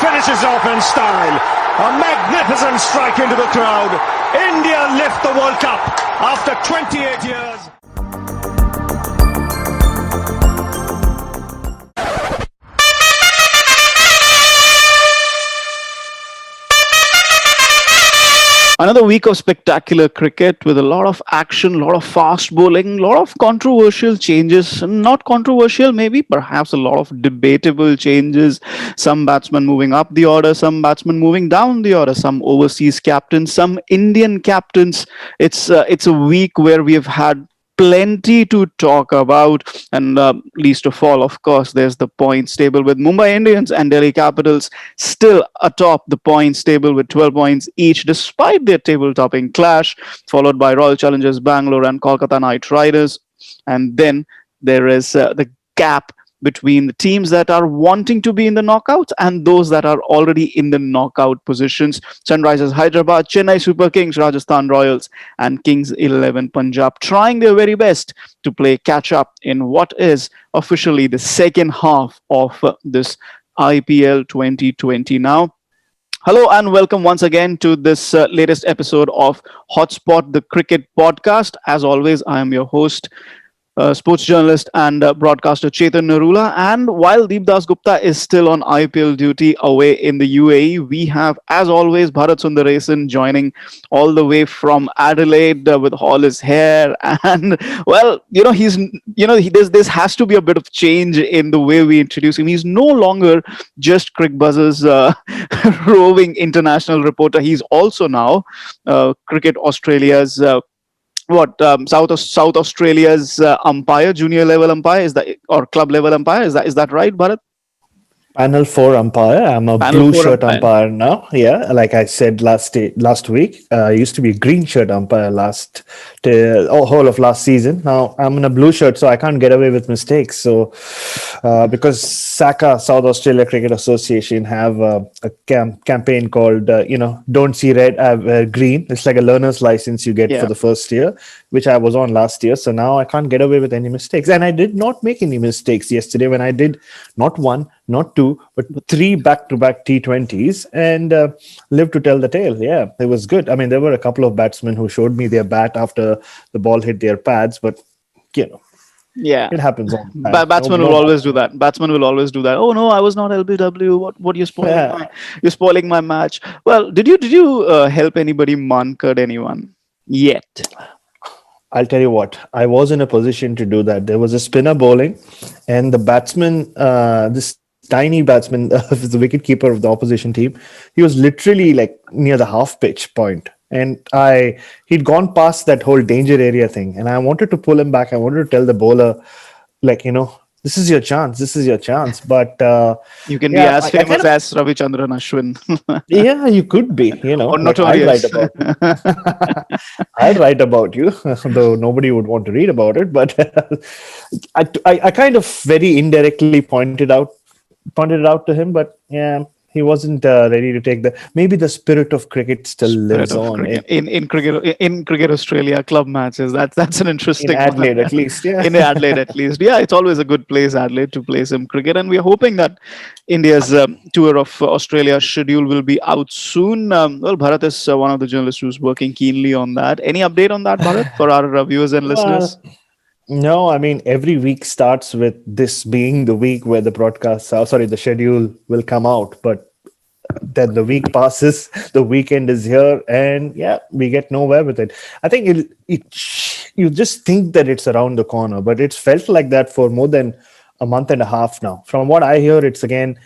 finishes off in style. A magnificent strike into the crowd. India lift the World Cup after 28 years. Another week of spectacular cricket with a lot of action, a lot of fast bowling, a lot of controversial changes. Not controversial, maybe, perhaps a lot of debatable changes. Some batsmen moving up the order, some batsmen moving down the order, some overseas captains, some Indian captains. It's a week where we have had plenty to talk about, and least of all, of course, there's the points table with Mumbai Indians and Delhi Capitals still atop the points table with 12 points each, despite their table-topping clash, followed by Royal Challengers Bangalore and Kolkata Knight Riders. And then there is the gap between the teams that are wanting to be in the knockouts and those that are already in the knockout positions. Sunrisers Hyderabad, Chennai Super Kings, Rajasthan Royals and Kings 11 Punjab trying their very best to play catch up in what is officially the second half of this IPL 2020 now. Hello and welcome once again to this latest episode of HotSpot, the cricket podcast. As always, I am your host, sports journalist and broadcaster Chetan Narula. And while Deepdas Gupta is still on IPL duty away in the UAE, we have, as always, Bharat Sundaresan joining all the way from Adelaide with all his hair. And, well, this has to be a bit of change in the way we introduce him. He's no longer just Cricbuzz's roving international reporter. He's also now Cricket Australia's South Australia's umpire, junior level umpire, or club level umpire? Is that right, Bharat? Panel 4 umpire. I'm a blue shirt umpire now. Yeah, like I said last week, I used to be a green shirt umpire whole of last season. Now I'm in a blue shirt, so I can't get away with mistakes. So because SACA, South Australia Cricket Association, have a campaign called Don't See Red, Green. It's like a learner's license you get for the first year, which I was on last year. So now I can't get away with any mistakes, and I did not make any mistakes yesterday when I did not one, not two, but 3 back-to-back T20s and lived to tell the tale. Yeah, it was good. I mean, there were a couple of batsmen who showed me their bat after the ball hit their pads, but, yeah, it happens. Batsmen will always do that. Batsmen will always do that. Oh, no, I was not LBW. What you're spoiling? Yeah. You're spoiling my match. Well, did you help anybody man-cut anyone yet? I'll tell you what, I was in a position to do that. There was a spinner bowling and the batsman, this tiny batsman, the wicketkeeper of the opposition team, he was literally like near the half pitch point. And he'd gone past that whole danger area thing. And I wanted to pull him back. I wanted to tell the bowler, this is your chance. This is your chance. But you can be as famous as Ravichandran Ashwin. Yeah, you could be, Or notorious. I'd write about you, though nobody would want to read about it. But I kind of very indirectly pointed it out to him. But yeah, he wasn't ready to take maybe the spirit of cricket still lives on in cricket Australia club matches. That's an interesting in Adelaide at least. Yeah, in Adelaide at least. Yeah, it's always a good place, Adelaide, to play some cricket, and we're hoping that India's tour of Australia schedule will be out soon. Well, Bharat is one of the journalists who's working keenly on that. Any update on that, Bharat, for our viewers and listeners? No, I mean, every week starts with this being the week where the schedule will come out. But then the week passes, the weekend is here, and we get nowhere with it. I think you just think that it's around the corner, but it's felt like that for more than a month and a half now. From what I hear, it's again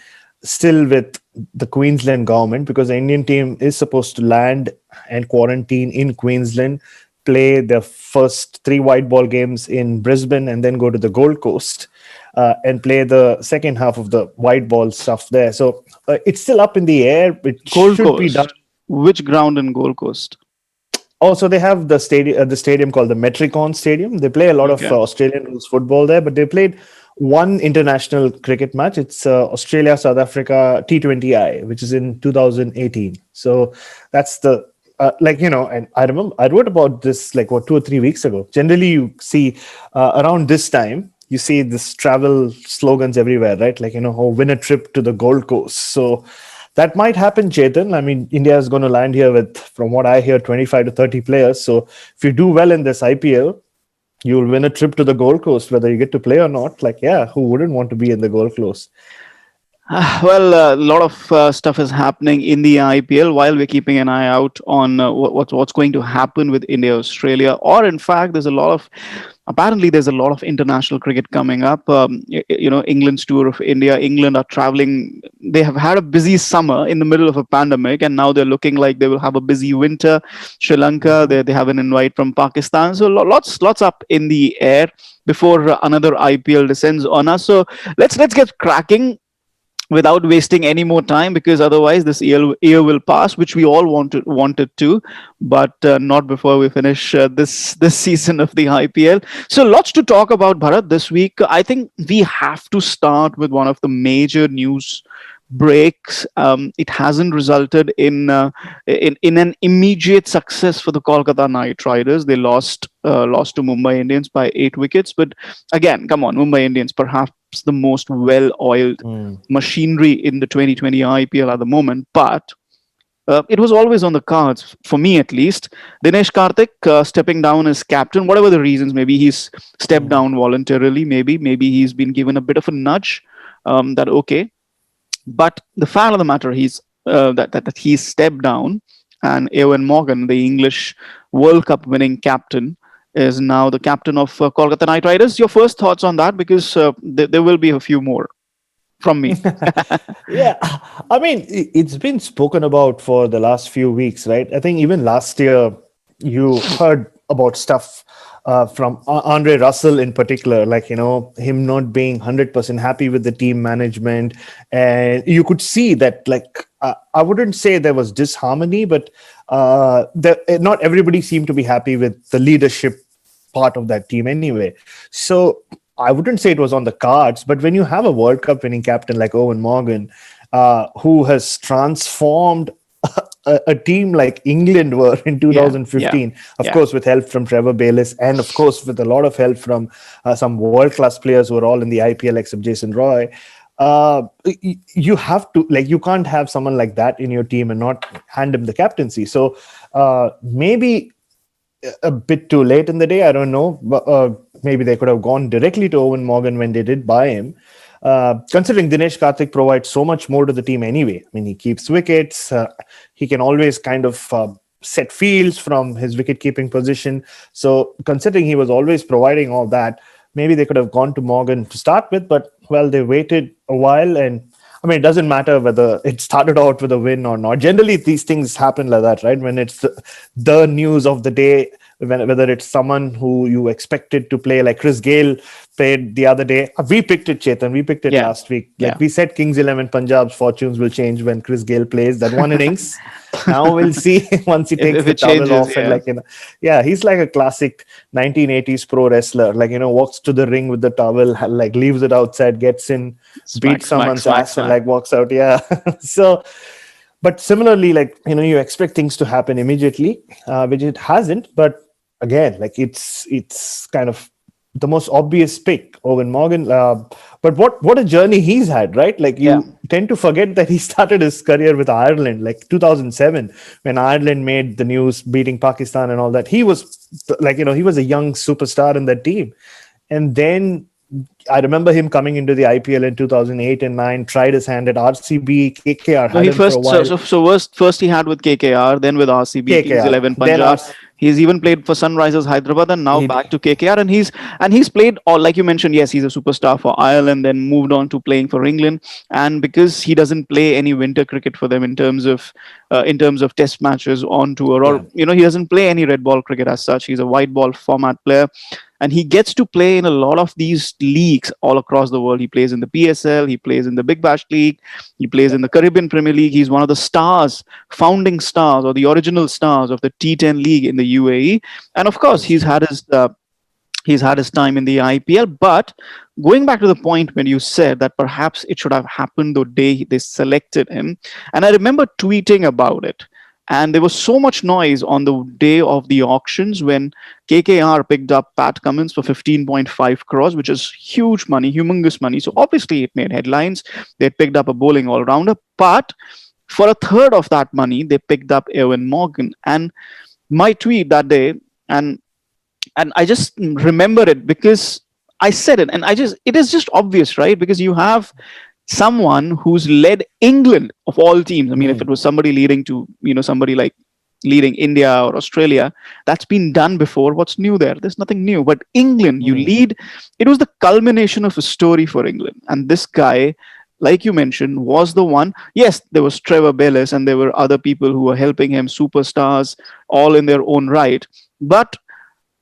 still with the Queensland government, because the Indian team is supposed to land and quarantine in Queensland, play their first 3 white ball games in Brisbane, and then go to the Gold Coast and play the second half of the white ball stuff there. So it's still up in the air. It Gold should Coast. Be done. Which ground in Gold Coast? Oh, so they have the stadium called the Metricon Stadium. They play a lot of Australian rules football there, but they played one international cricket match. It's Australia, South Africa T20I, which is in 2018. So that's the and I remember I wrote about this 2 or 3 weeks ago. Generally, you see around this time, you see this travel slogans everywhere, right? Win a trip to the Gold Coast. So that might happen, Chetan. I mean, India is going to land here with, from what I hear, 25 to 30 players. So if you do well in this IPL, you'll win a trip to the Gold Coast, whether you get to play or not. Like, yeah, who wouldn't want to be in the Gold Coast? Well, a lot of stuff is happening in the IPL while we're keeping an eye out on what's going to happen with India, Australia, or in fact, there's a lot of international cricket coming up. England's tour of India. England are traveling. They have had a busy summer in the middle of a pandemic, and now they're looking like they will have a busy winter. Sri Lanka, they have an invite from Pakistan. So lots up in the air before another IPL descends on us. So let's get cracking without wasting any more time, because otherwise this year will pass, which we all wanted to, but not before we finish this season of the IPL. So lots to talk about, Bharat, this week. I think we have to start with one of the major news breaks. It hasn't resulted in an immediate success for the Kolkata Knight Riders. They lost to Mumbai Indians by 8 wickets. But again, come on, Mumbai Indians, perhaps the most well-oiled machinery in the 2020 IPL at the moment. But it was always on the cards, for me at least. Dinesh Karthik stepping down as captain, whatever the reasons. Maybe he's stepped down voluntarily. Maybe he's been given a bit of a nudge. That okay. But the fact of the matter is that he's stepped down, and Eoin Morgan, the English World Cup winning captain, is now the captain of Kolkata Knight Riders. Your first thoughts on that? Because there will be a few more from me. Yeah, I mean, it's been spoken about for the last few weeks, right? I think even last year you heard about stuff from Andre Russell in particular, like, him not being 100% happy with the team management. And you could see that, like, I wouldn't say there was disharmony, but not everybody seemed to be happy with the leadership part of that team anyway. So I wouldn't say it was on the cards, but when you have a World Cup winning captain like Eoin Morgan, who has transformed a team like England were in 2015, of course, with help from Trevor Bayliss, and of course, with a lot of help from some world-class players who are all in the IPL, except Jason Roy. You have to, like, you can't have someone like that in your team and not hand him the captaincy. So maybe a bit too late in the day, I don't know. But, maybe they could have gone directly to Eoin Morgan when they did buy him. Considering Dinesh Karthik provides so much more to the team anyway. I mean, he keeps wickets. He can always kind of set fields from his wicket-keeping position. So considering he was always providing all that, maybe they could have gone to Morgan to start with. But, well, they waited a while. And, I mean, it doesn't matter whether it started out with a win or not. Generally, these things happen like that, right? When it's the news of the day, whether it's someone who you expected to play, like Chris Gale played the other day. We picked it, Chetan. We picked it last week. Like we said, Kings 11 Punjab's fortunes will change when Chris Gale plays that one innings. Now we'll see once he takes the towel off. And he's like a classic 1980s pro wrestler. Like, walks to the ring with the towel, like leaves it outside, gets in, beats someone's ass and like walks out. Yeah. So, but similarly, like, you expect things to happen immediately, which it hasn't. But again, like it's kind of the most obvious pick, Eoin Morgan. But what a journey he's had, right? Like you tend to forget that he started his career with Ireland, like 2007, when Ireland made the news, beating Pakistan and all that. He was like, he was a young superstar in that team. And then I remember him coming into the IPL in 2008 and 9, tried his hand at RCB, KKR. Had him for a while. First he had with KKR, then with RCB, Kings 11 Punjab. He's even played for Sunrisers Hyderabad and now back to KKR. And he's played, all, like you mentioned, yes, he's a superstar for Ireland, then moved on to playing for England. And because he doesn't play any winter cricket for them in terms of test matches on tour, or he doesn't play any red ball cricket as such. He's a white ball format player. And he gets to play in a lot of these leagues all across the world. He plays in the PSL, he plays in the Big Bash League, he plays in the Caribbean Premier League. He's one of the founding stars, or the original stars of the T10 League in the UAE. And of course, he's had his time in the IPL. But going back to the point when you said that perhaps it should have happened the day they selected him, and I remember tweeting about it. And there was so much noise on the day of the auctions when KKR picked up Pat Cummins for 15.5 crores, which is huge money, humongous money. So obviously it made headlines. They picked up a bowling all-rounder. But For a third of that money, they picked up Eoin Morgan. And my tweet that day, and I just remember it because I said it, and it is just obvious, right? Because you have someone who's led England of all teams. I mean, if it was somebody leading to, somebody like leading India or Australia, that's been done before. What's new there? There's nothing new. But England, you lead. It was the culmination of a story for England. And this guy, like you mentioned, was the one. Yes, there was Trevor Bellis and there were other people who were helping him, superstars, all in their own right. But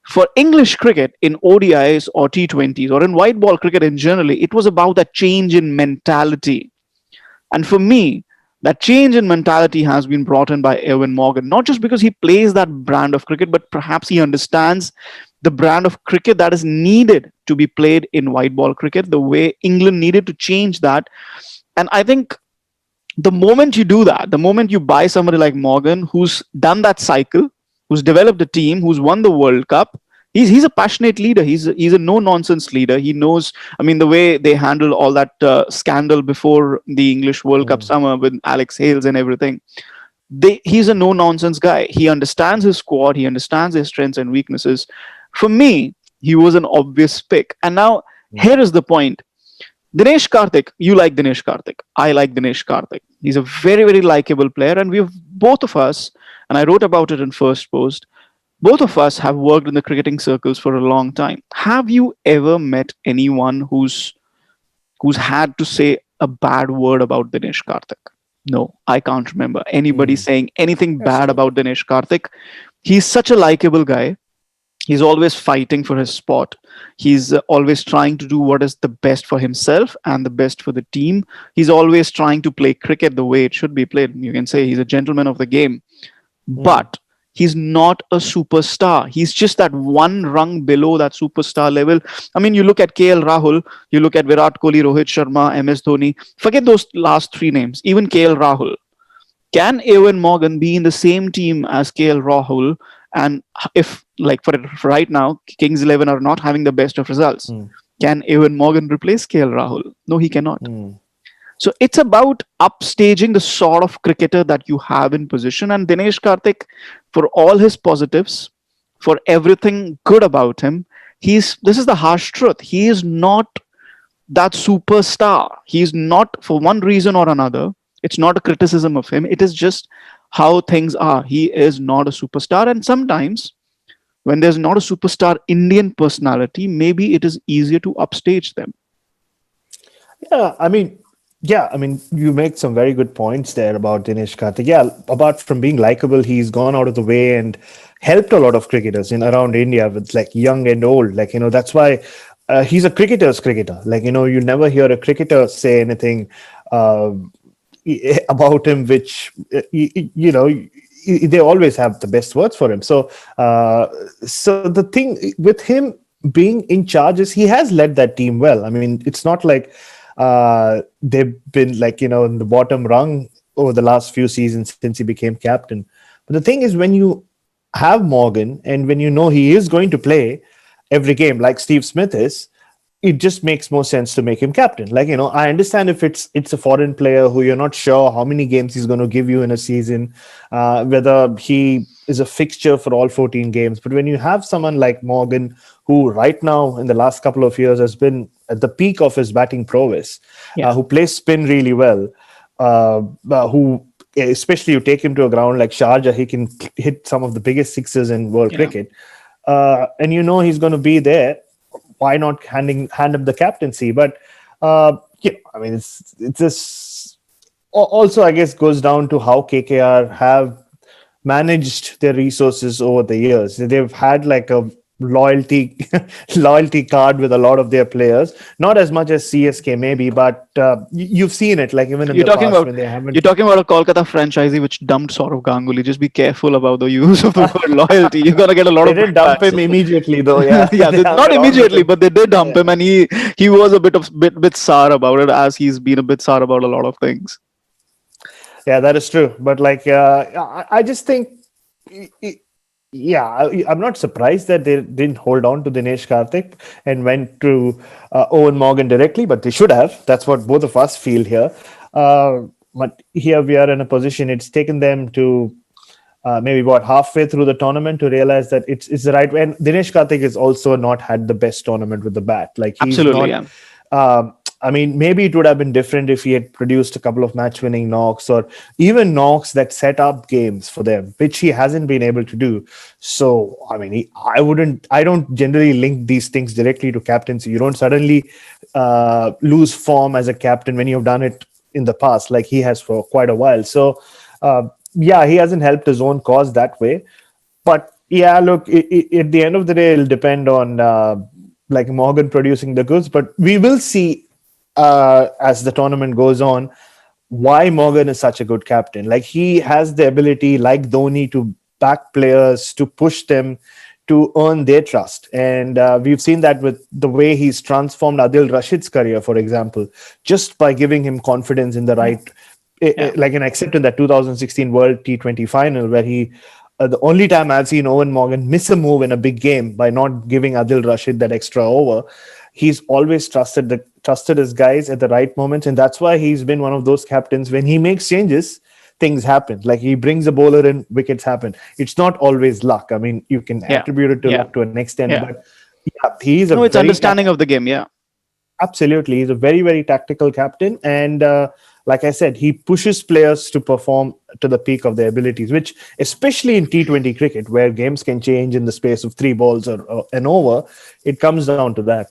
for English cricket in ODIs or T20s or in white ball cricket in generally, it was about that change in mentality. And for me, that change in mentality has been brought in by Eoin Morgan, not just because he plays that brand of cricket, but perhaps he understands the brand of cricket that is needed to be played in white ball cricket, the way England needed to change that. And I think the moment you do that, the moment you buy somebody like Morgan, who's done that cycle, who's developed a team, who's won the World Cup, he's a passionate leader. He's a no nonsense leader. He knows. I mean, the way they handled all that scandal before the English World Cup summer with Alex Hales and everything. He's a no nonsense guy. He understands his squad. He understands his strengths and weaknesses. For me, he was an obvious pick. And now here is the point. Dinesh Karthik, you like Dinesh Karthik. I like Dinesh Karthik. He's a very, very likable player. And we've both of us, and I wrote about it in First Post, both of us have worked in the cricketing circles for a long time. Have you ever met anyone who's had to say a bad word about Dinesh Karthik? No, I can't remember anybody saying anything bad about Dinesh Karthik. He's such a likable guy. He's always fighting for his spot. He's always trying to do what is the best for himself and the best for the team. He's always trying to play cricket the way it should be played. You can say he's a gentleman of the game. But he's not a superstar. He's just that one rung below that superstar level. I mean, you look at KL Rahul, you look at Virat Kohli, Rohit Sharma, MS Dhoni. Forget those last three names. Even KL Rahul. Can Eoin Morgan be in the same team as KL Rahul? And if, like, for right now, Kings 11 are not having the best of results, can Eoin Morgan replace KL Rahul? No, he cannot. So it's about upstaging the sort of cricketer that you have in position. And Dinesh Karthik, for all his positives, for everything good about him, this is the harsh truth. He is not that superstar. He's not, for one reason or another. It's not a criticism of him. It is just how things are. He is not a superstar. And sometimes when there's not a superstar Indian personality, maybe it is easier to upstage them. Yeah, I mean, you make some very good points there about Dinesh Karthik. Yeah, apart from being likable, he's gone out of the way and helped a lot of cricketers in around India with like young and old. Like, that's why he's a cricketer's cricketer. Like, you never hear a cricketer say anything about him, which, they always have the best words for him. So the thing with him being in charge is he has led that team well. I mean, it's not like they've been like, in the bottom rung over the last few seasons since he became captain. But the thing is, when you have Morgan and when he is going to play every game like Steve Smith is, it just makes more sense to make him captain. Like, I understand if it's a foreign player who you're not sure how many games he's going to give you in a season, whether he is a fixture for all 14 games. But when you have someone like Morgan, who right now in the last couple of years has been at the peak of his batting prowess, who plays spin really well, who, especially you take him to a ground like Sharjah, he can hit some of the biggest sixes in world cricket. And he's going to be there. Why not hand him the captaincy? But I mean, it's just also, I guess, goes down to how KKR have managed their resources over the years. They've had like a loyalty card with a lot of their players, not as much as CSK maybe, but you've seen it, like even in the past when they haven't. You're talking about a Kolkata franchisee which dumped Saurav Ganguly. Just be careful about the use of the word loyalty. You're gonna get a lot they of. They did dump him immediately though. Yeah, not immediately, but they did dump him, and he was a bit sour about it, as he's been a bit sour about a lot of things. Yeah, that is true. But like, I just think. I'm not surprised that they didn't hold on to Dinesh Karthik and went to Eoin Morgan directly, but they should have. That's what both of us feel here. but here we are in a position. It's taken them to maybe halfway through the tournament to realize that it's the right way. And Dinesh Karthik has also not had the best tournament with the bat. Like he's Absolutely, not. yeah. I mean, maybe it would have been different if he had produced a couple of match-winning knocks or even knocks that set up games for them, which he hasn't been able to do. So, I mean, I don't generally link these things directly to captaincy. You don't suddenly lose form as a captain when you've done it in the past, like he has for quite a while. So, yeah, he hasn't helped his own cause that way. But yeah, look, at the end of the day, it'll depend on like Morgan producing the goods. But we will see as the tournament goes on why Morgan is such a good captain. Like he has the ability, like Dhoni, to back players, to push them, to earn their trust. And we've seen that with the way he's transformed Adil Rashid's career, for example, just by giving him confidence in the right, like an except in that 2016 World T20 final, where he, the only time I've seen Eoin Morgan miss a move in a big game by not giving Adil Rashid that extra over. He's always trusted his guys at the right moments, and that's why he's been one of those captains. When he makes changes, things happen. Like he brings a bowler in, wickets happen. It's not always luck. I mean, you can attribute it to luck to an extent, but he's it's understanding of the game. Yeah, absolutely. He's a very, very tactical captain, and like I said, he pushes players to perform to the peak of their abilities, which, especially in T20 cricket, where games can change in the space of 3 balls or an over, it comes down to that.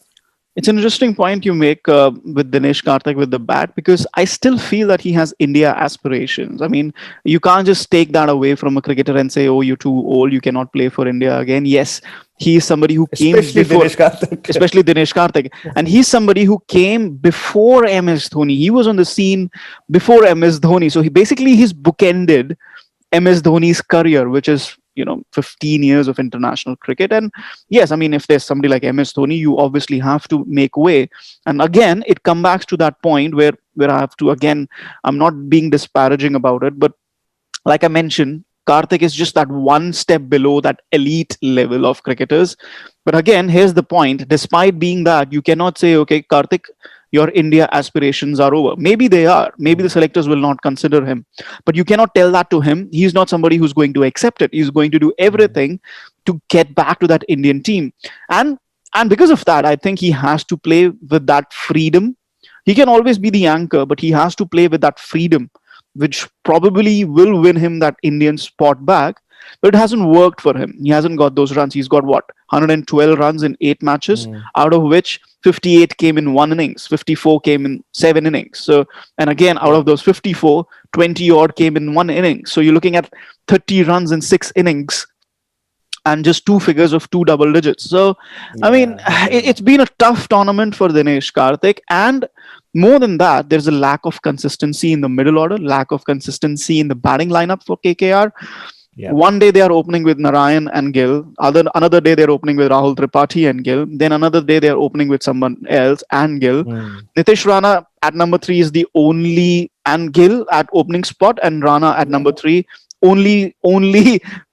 It's an interesting point you make with Dinesh Karthik with the bat, because I still feel that he has India aspirations. I mean, you can't just take that away from a cricketer and say, oh, you're too old, you cannot play for India again. Yes, he is somebody who came before, especially Dinesh Karthik. And he's somebody who came before MS Dhoni. He was on the scene before MS Dhoni. So he's bookended MS Dhoni's career, which is 15 years of international cricket. And yes, I mean, if there's somebody like MS Dhoni, you obviously have to make way. And again, it comes back to that point where I have to, again, I'm not being disparaging about it, but like I mentioned, Karthik is just that one step below that elite level of cricketers. But again, here's the point. Despite being that, you cannot say, okay, Karthik, your India aspirations are over. Maybe they are. Maybe the selectors will not consider him. But you cannot tell that to him. He's not somebody who's going to accept it. He's going to do everything to get back to that Indian team. And because of that, I think he has to play with that freedom. He can always be the anchor, but he has to play with that freedom, which probably will win him that Indian spot back. But it hasn't worked for him. He hasn't got those runs. He's got 112 runs in 8 matches, out of which 58 came in 1 innings, 54 came in 7 innings. So, and again, out of those 54, 20 odd came in 1 inning. So you're looking at 30 runs in 6 innings and just 2 figures of 2 double digits. So, I mean, it's been a tough tournament for Dinesh Karthik. And more than that, there's a lack of consistency in the middle order, lack of consistency in the batting lineup for KKR. Yeah. One day they are opening with Narayan and Gill. Another day they're opening with Rahul Tripathi and Gill. Then another day they're opening with someone else and Gill. Nitish Rana at number 3 is the only, and Gill at opening spot, and Rana at number 3. Only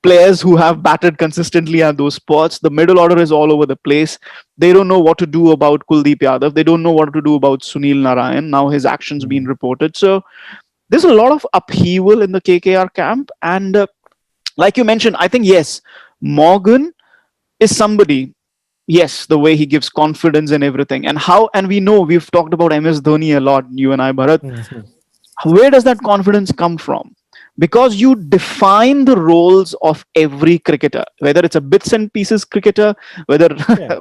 players who have batted consistently at those spots. The middle order is all over the place. They don't know what to do about Kuldeep Yadav. They don't know what to do about Sunil Narayan. Now his actions being reported. So there's a lot of upheaval in the KKR camp. And like you mentioned, I think, yes, Morgan is somebody, yes, the way he gives confidence and everything. And we know we've talked about MS Dhoni a lot, you and I, Bharat. Where does that confidence come from? Because you define the roles of every cricketer, whether it's a bits and pieces cricketer, whether,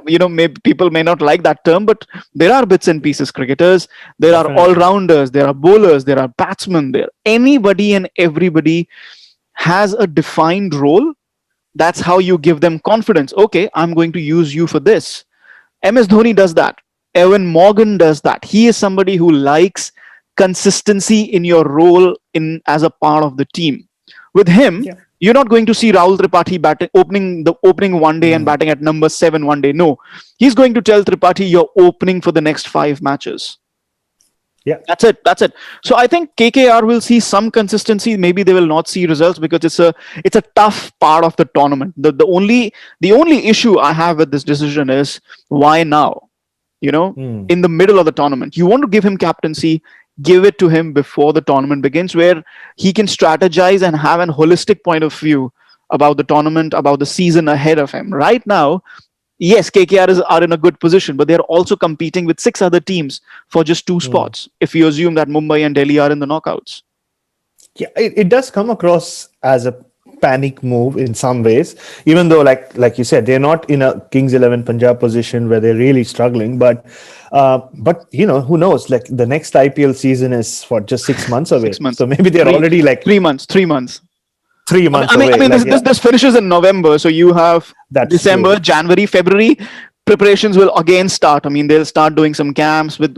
maybe people may not like that term, but there are bits and pieces cricketers. There are all-rounders, there are bowlers, there are batsmen, there. Anybody and everybody has a defined role. That's how you give them confidence. Okay, I'm going to use you for this. MS Dhoni does that. Eoin Morgan does that. He is somebody who likes consistency in your role as a part of the team. With him, you're not going to see Rahul Tripathi opening one day and batting at number 7 one day. No, he's going to tell Tripathi, you're opening for the next 5 matches. Yeah, that's it. So I think KKR will see some consistency. Maybe they will not see results because it's a tough part of the tournament. The only issue I have with this decision is why now? In the middle of the tournament, you want to give him captaincy give it to him before the tournament begins, where he can strategize and have an holistic point of view about the tournament, about the season ahead of him. Right now, yes, are in a good position, but they're also competing with 6 other teams for just 2 spots. If you assume that Mumbai and Delhi are in the knockouts. Yeah, it does come across as a panic move in some ways, even though like you said, they're not in a Kings 11 Punjab position where they're really struggling. But who knows? Like the next IPL season is for just 6 months away. 6 months. So maybe they're already like 3 months. 3 months. 3 months away. This finishes in November, so you have December, true. January, February. Preparations will again start. I mean, they'll start doing some camps with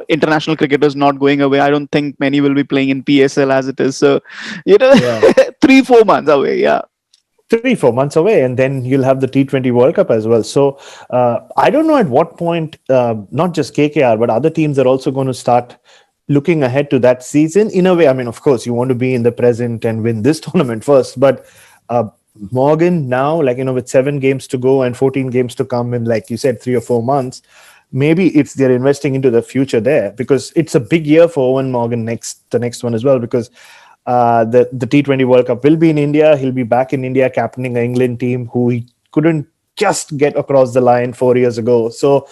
international cricketers not going away. I don't think many will be playing in PSL as it is. So, 3-4 months away. Yeah. 3-4 months away, and then you'll have the T20 World Cup as well. So I don't know at what point, not just KKR, but other teams are also going to start looking ahead to that season. In a way, I mean, of course, you want to be in the present and win this tournament first, but Morgan now, with 7 games to go and 14 games to come in, like you said, 3 or 4 months, maybe they're investing into the future there, because it's a big year for Eoin Morgan the next one as well, because the T20 World Cup will be in India. He'll be back in India captaining an England team who he couldn't just get across the line 4 years ago. So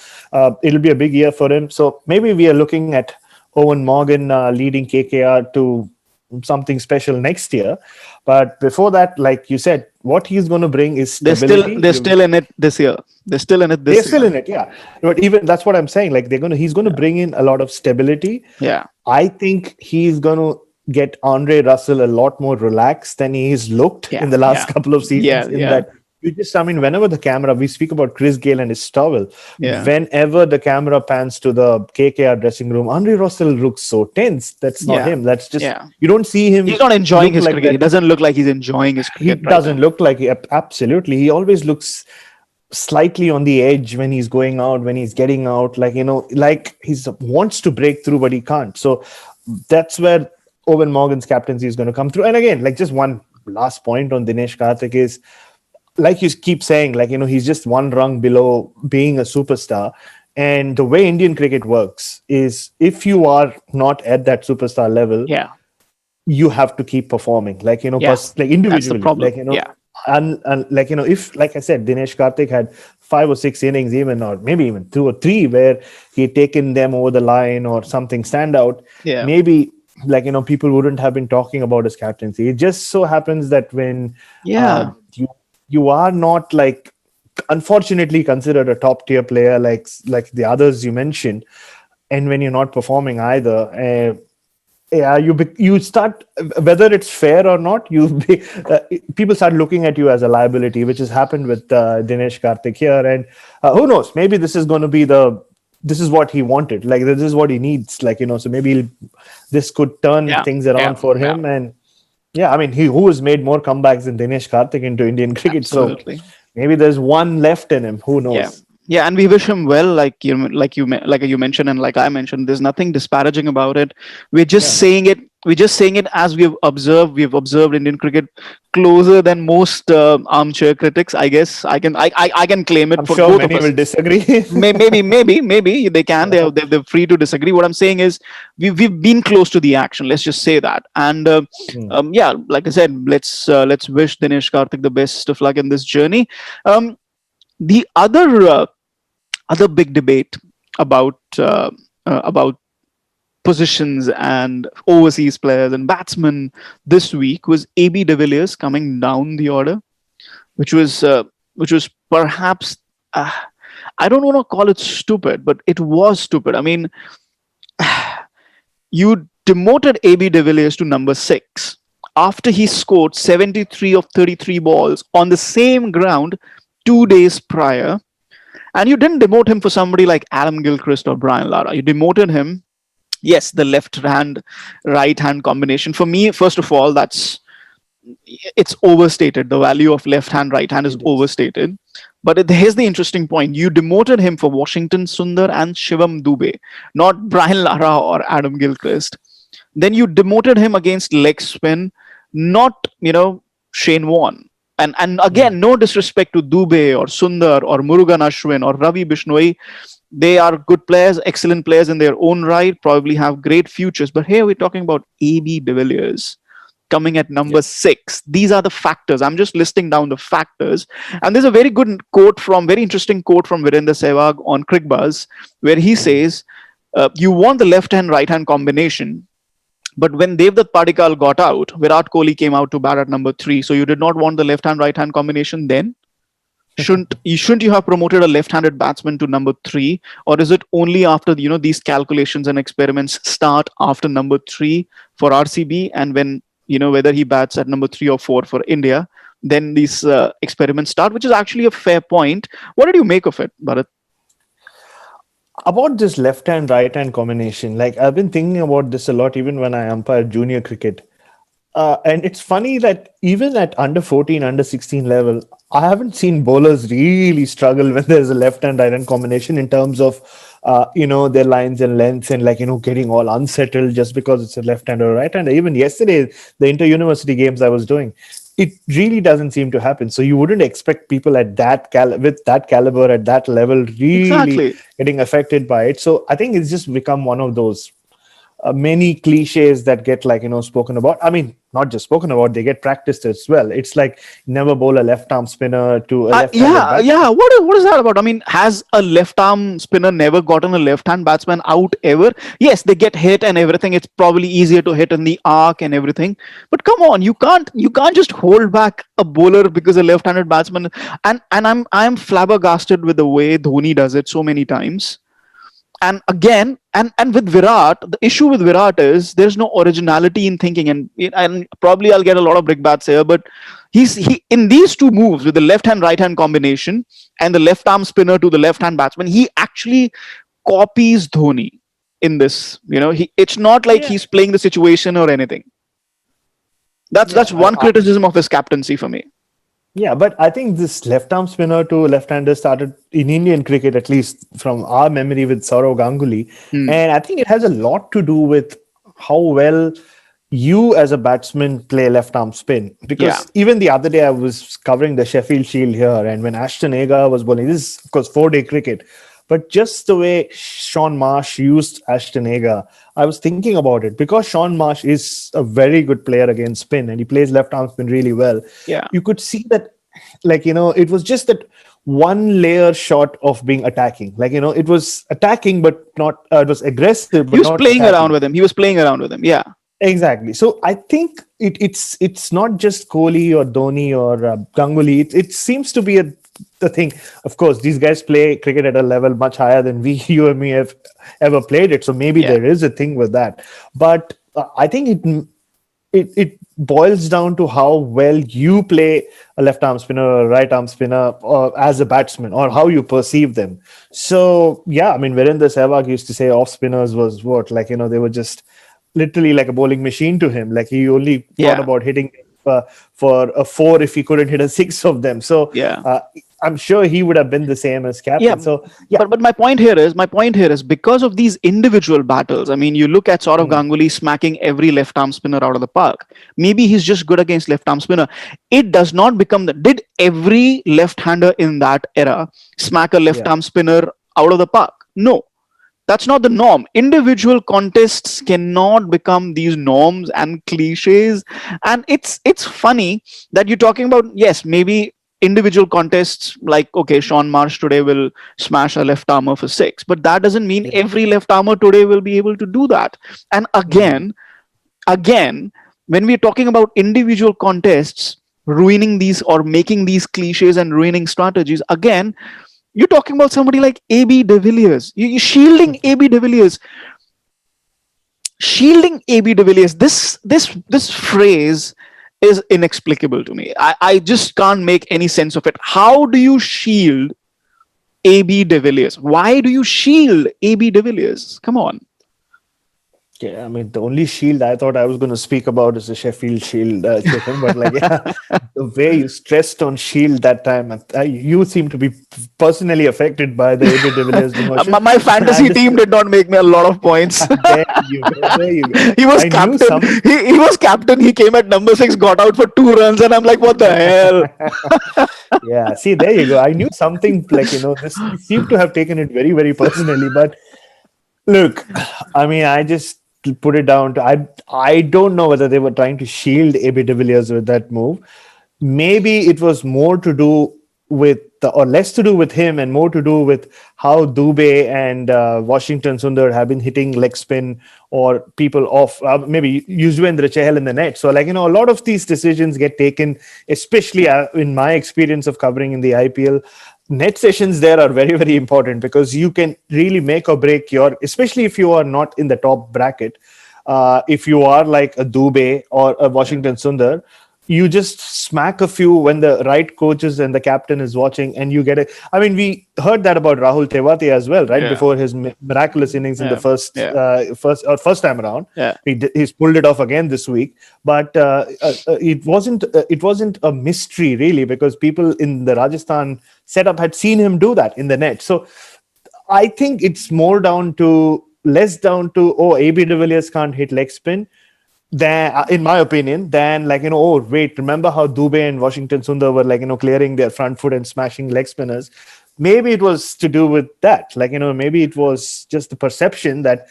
it'll be a big year for him. So maybe we are looking at Eoin Morgan leading KKR to something special next year. But before that, like you said, what he's going to bring is stability. They're still in it this year. They're still in it this year. They're still in it, yeah. But even that's what I'm saying. Like he's going to bring in a lot of stability. Yeah. I think he's going to get Andre Russell a lot more relaxed than he's looked in the last couple of seasons. That whenever the camera, we speak about Chris Gayle and his towel. Yeah. Whenever the camera pans to the KKR dressing room, Andre Russell looks so tense. That's not him. That's just, you don't see him. He's not enjoying his cricket. It doesn't look like he's enjoying his cricket. He doesn't look like absolutely. He always looks slightly on the edge when he's going out, when he's getting out, like he wants to break through, but he can't. So that's where Eoin Morgan's captaincy is going to come through. And again, just one last point on Dinesh Karthik is, like you keep saying, he's just one rung below being a superstar. And the way Indian cricket works is, if you are not at that superstar level, you have to keep performing, individually. That's the problem. And if, like I said, Dinesh Karthik had 5 or 6 innings even, or maybe even 2 or 3, where he had taken them over the line or something stand out, maybe people wouldn't have been talking about his captaincy. It just so happens that when you are not unfortunately considered a top tier player like the others you mentioned, and when you're not performing either, you start, whether it's fair or not, people start looking at you as a liability, which has happened with Dinesh Karthik here. And who knows, maybe this is going to be this is what he wanted, this is what he needs, so maybe this could turn things around for him. And who has made more comebacks than Dinesh Karthik into Indian cricket? Absolutely. So maybe there's one left in him. Who knows? Yeah, and we wish him well, like you mentioned, and like I mentioned. There's nothing disparaging about it. We're just saying it. We're just saying it as we've observed. We've observed Indian cricket closer than most armchair critics. I guess I can claim it. I'm for sure both many of us. will disagree. maybe they can. They're free to disagree. What I'm saying is we've been close to the action. Let's just say that. And like I said, let's wish Dinesh Karthik the best of luck in this journey. The other big debate about positions and overseas players and batsmen this week was AB de Villiers coming down the order, which was perhaps I don't want to call it stupid, but it was stupid. I mean, you demoted AB de Villiers to number 6 after he scored 73 of 33 balls on the same ground 2 days prior. And you didn't demote him for somebody like Adam Gilchrist or Brian Lara. You demoted him, yes, the left-hand, right-hand combination. For me, first of all, it's overstated. The value of left-hand, right-hand is overstated. But here's the interesting point. You demoted him for Washington Sundar and Shivam Dube, not Brian Lara or Adam Gilchrist. Then you demoted him against leg spin, not, Shane Warne. And again, no disrespect to Dube or Sundar or Murugan Ashwin or Ravi Bishnoi. They are good players, excellent players in their own right, probably have great futures. But here we're talking about AB de Villiers coming at number 6. These are the factors. I'm just listing down the factors. And there's a very interesting quote from Virender Sehwag on Cricbuzz, where he says, you want the left-hand, right-hand combination. But when Devdutt Padikkal got out, Virat Kohli came out to bat at number 3. So you did not want the left-hand, right-hand combination then? Shouldn't you have promoted a left-handed batsman to number 3, or is it only after these calculations and experiments start after number 3 for RCB, and when whether he bats at number 3 or 4 for India, then these experiments start, which is actually a fair point. What did you make of it, Bharat? About this left-hand, right-hand combination, like I've been thinking about this a lot, even when I umpire junior cricket. And it's funny that even at under 14, under 16 level, I haven't seen bowlers really struggle when there's a left-hand, right-hand combination in terms of, their lines and lengths and getting all unsettled just because it's a left-hand or right-hand. Even yesterday, the inter-university games I was doing, it really doesn't seem to happen. So you wouldn't expect people at that with that caliber, at that level, really getting affected by it. So I think it's just become one of those many cliches that get spoken about. I mean, not just spoken about, they get practiced as well. It's like never bowl a left arm spinner to a left yeah. What is that about? I mean, has a left arm spinner never gotten a left hand batsman out ever? Yes, they get hit and everything. It's probably easier to hit in the arc and everything. But come on, you can't just hold back a bowler because a left-handed batsman. And I'm flabbergasted with the way Dhoni does it so many times. And again, and with Virat, the issue with Virat is there's no originality in thinking, and probably I'll get a lot of brickbats here, but he in these two moves with the left hand right hand combination and the left arm spinner to the left hand batsman, he actually copies Dhoni in this. It's not like he's playing the situation or anything. That's one criticism of his captaincy for me. Yeah, but I think this left-arm spinner to left-hander started in Indian cricket, at least from our memory, with Sourav Ganguly. And I think it has a lot to do with how well you as a batsman play left-arm spin. Because even the other day, I was covering the Sheffield Shield here, and when Ashton Agar was bowling, this is, of course, 4-day cricket, but just the way Sean Marsh used Ashton Agar, I was thinking about it. Because Sean Marsh is a very good player against spin and he plays left-arm spin really well. Yeah. You could see that, it was just that one layer short of being attacking. It was attacking, but not, it was aggressive. But he was not playing attacking. around with him. Yeah. Exactly. So I think it's not just Kohli or Dhoni or Ganguly. It seems to be the thing. Of course, these guys play cricket at a level much higher than you and me have ever played it. So maybe there is a thing with that. But I think it boils down to how well you play a left arm spinner or a right arm spinner or as a batsman, or how you perceive them. So yeah, I mean, Virender Sehwag used to say off spinners was what, they were just literally like a bowling machine to him. He only thought about hitting for a 4 if he couldn't hit a 6 of them. So I'm sure he would have been the same as captain. But my point here is because of these individual battles. I mean, you look at Sourav Ganguly smacking every left arm spinner out of the park. Maybe he's just good against left arm spinner. It does not become did every left hander in that era smack a left arm spinner out of the park? No. That's not the norm. Individual contests cannot become these norms and cliches. And it's funny that you're talking about, yes, maybe individual contests like, okay, Sean Marsh today will smash a left armer for 6. But that doesn't mean every left armer today will be able to do that. And again, when we're talking about individual contests ruining these or making these cliches and ruining strategies, again, you're talking about somebody like AB de Villiers. You're shielding AB de Villiers. Shielding AB de Villiers. This phrase is inexplicable to me. I just can't make any sense of it. How do you shield AB de Villiers? Why do you shield AB de Villiers? Come on. Yeah, I mean, the only shield I thought I was going to speak about is the Sheffield Shield, Chetan. But like, yeah, the way you stressed on Shield that time, you seem to be personally affected by the AB de Villiers demotion. My fantasy And team did not make me a lot of points. there you go, there you go. He was I knew captain. some. He was captain. He came at number 6, got out for 2 runs, and I'm like, what the hell? Yeah, see, there you go. I knew something like this. You seem to have taken it very, very personally, but look, I mean, I just put it down to I don't know whether they were trying to shield AB de Villiers with that move. Maybe it was more to do with or less to do with him and more to do with how Dubey and Washington Sundar have been hitting leg spin or people off, maybe Yuzvendra Chahal in the net. So, like, a lot of these decisions get taken, especially in my experience of covering in the IPL. Net sessions there are very, very important because you can really make or break especially if you are not in the top bracket. If you are like a Dubey or a Washington Sundar, you just smack a few when the right coaches and the captain is watching, and you get it. I mean, we heard that about Rahul Tewati as well, right? Before his miraculous innings in the first time around. He's pulled it off again this week, but it wasn't a mystery really, because people in the Rajasthan setup had seen him do that in the net. So I think it's less down to AB de Villiers can't hit leg spin, in my opinion, than remember how Dubey and Washington Sundar were clearing their front foot and smashing leg spinners. Maybe it was to do with that. Maybe it was just the perception that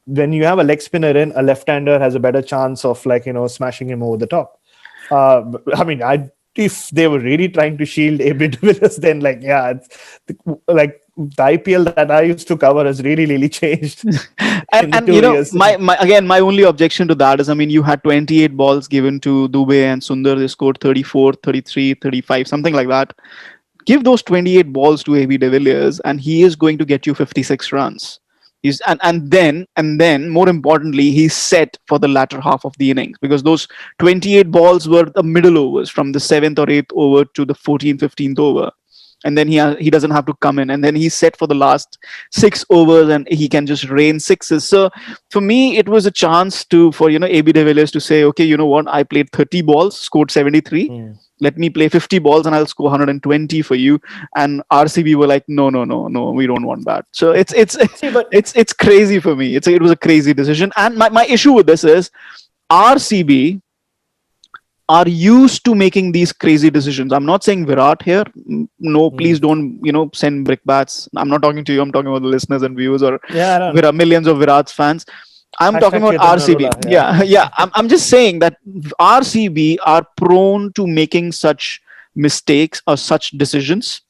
when you have a leg spinner in, a left-hander has a better chance of smashing him over the top. I mean, if they were really trying to shield AB de Villiers, then the IPL that I used to cover has really, really changed. and my only objection to that is, I mean, you had 28 balls given to Dubey and Sundar. They scored 34, 33, 35, something like that. Give those 28 balls to AB de Villiers, and he is going to get you 56 runs. And then more importantly, he's set for the latter half of the innings, because those 28 balls were the middle overs from the 7th or 8th over to the 14th, 15th over. And then he doesn't have to come in, and then he's set for the last 6 overs, and he can just rain sixes. So for me, it was a chance for AB de Villiers to say, okay, you know what, I played 30 balls, scored 73. Let me play 50 balls and I'll score 120 for you. And RCB were like, no, we don't want that. So it's crazy for me. It was a crazy decision. And my issue with this is RCB are used to making these crazy decisions. I'm not saying Virat here. No, please don't, send brickbats. I'm not talking to you. I'm talking about the listeners and viewers, or millions of Virat's fans. I'm talking about RCB. Narula, I'm just saying that RCB are prone to making such mistakes or such decisions.